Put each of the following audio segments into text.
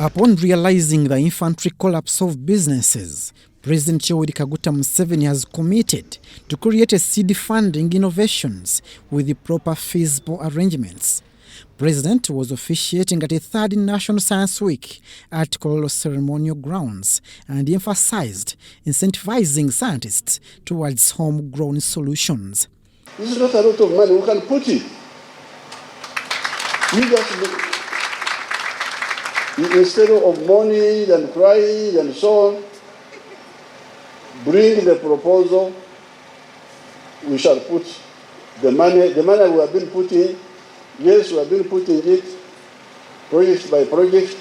Upon realizing the infantry collapse of businesses, President Yoweri Kaguta Museveni has committed to create a seed funding innovations with the proper feasible arrangements. President was officiating at a third National Science Week at Kololo ceremonial grounds and emphasized incentivizing scientists towards homegrown solutions. This is not a lot of money. We can put it. We just, instead of mourning and crying and so on, bring the proposal. We shall put the money. The money we have been putting. Yes, we have been putting it project by project.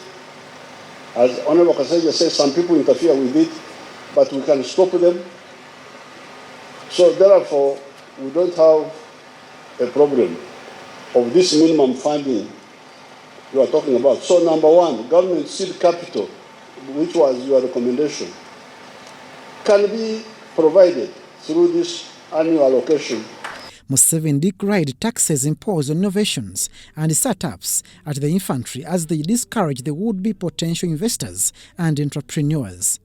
As Honorable Kasaija says, some people interfere with it, but we can stop them. So therefore, we don't have a problem of this minimum funding you are talking about. So number one, government seed capital, which was your recommendation, can be provided through this annual allocation. Museveni decried taxes imposed on innovations and startups at the infantry as they discourage the would-be potential investors and entrepreneurs.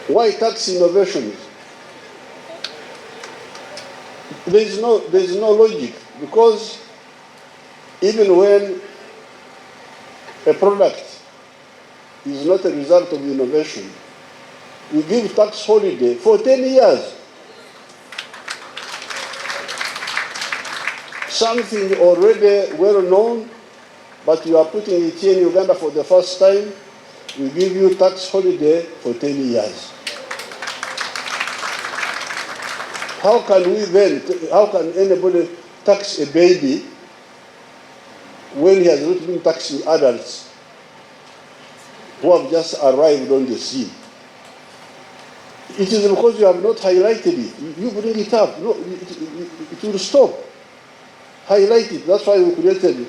Why tax innovations? There is no logic, because even when a product is not a result of innovation, we give tax holiday for 10 years. Something already well known, but you are putting it here in Uganda for the first time, we give you tax holiday for 10 years. How can anybody tax a baby when he has not been taxing adults who have just arrived on the scene? It is because you have not highlighted it. You bring it up. No, it will stop. Highlight it. That's why we created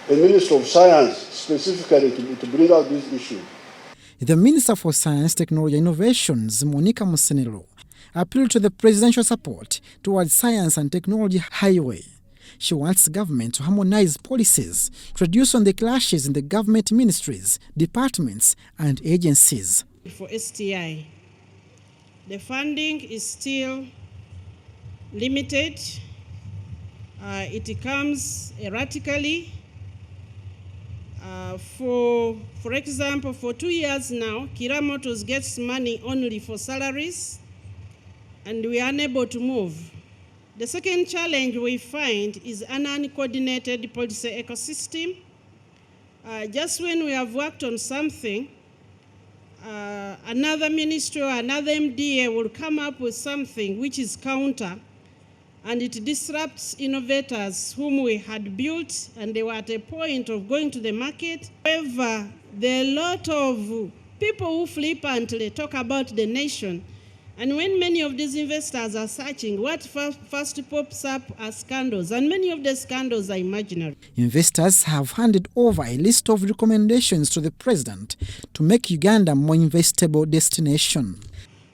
a Minister of Science specifically to bring out this issue. The Minister for Science, Technology and Innovations, Monica Musenero, appealed to the presidential support towards science and technology highway. She wants government to harmonize policies to reduce on the clashes in the government ministries, departments and agencies. For STI, the funding is still limited. It comes erratically. For example, for 2 years now, Kira Motors gets money only for salaries, and we are unable to move. The second challenge we find is an uncoordinated policy ecosystem. Just when we have worked on something, another ministry or another MDA will come up with something which is counter, and it disrupts innovators whom we had built, and they were at a point of going to the market. However, there are a lot of people who flippantly talk about the nation, and when many of these investors are searching, what first pops up are scandals, and many of the scandals are imaginary. Investors have handed over a list of recommendations to the president to make Uganda a more investable destination.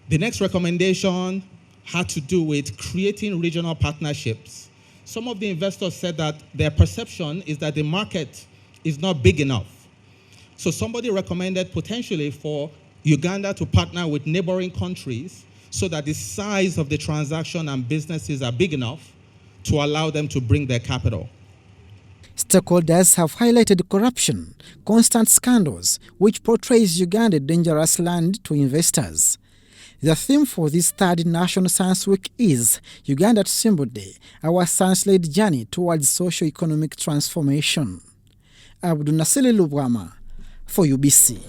The next recommendation had to do with creating regional partnerships. Some of the investors said that their perception is that the market is not big enough. So somebody recommended potentially for Uganda to partner with neighboring countries so that the size of the transaction and businesses are big enough to allow them to bring their capital. Stakeholders have highlighted corruption, constant scandals, which portrays Uganda a dangerous land to investors. The theme for this third National Science Week is Uganda at Symbol Day, our science-led journey towards socio-economic transformation. Abdul Nasili Lubwama for UBC.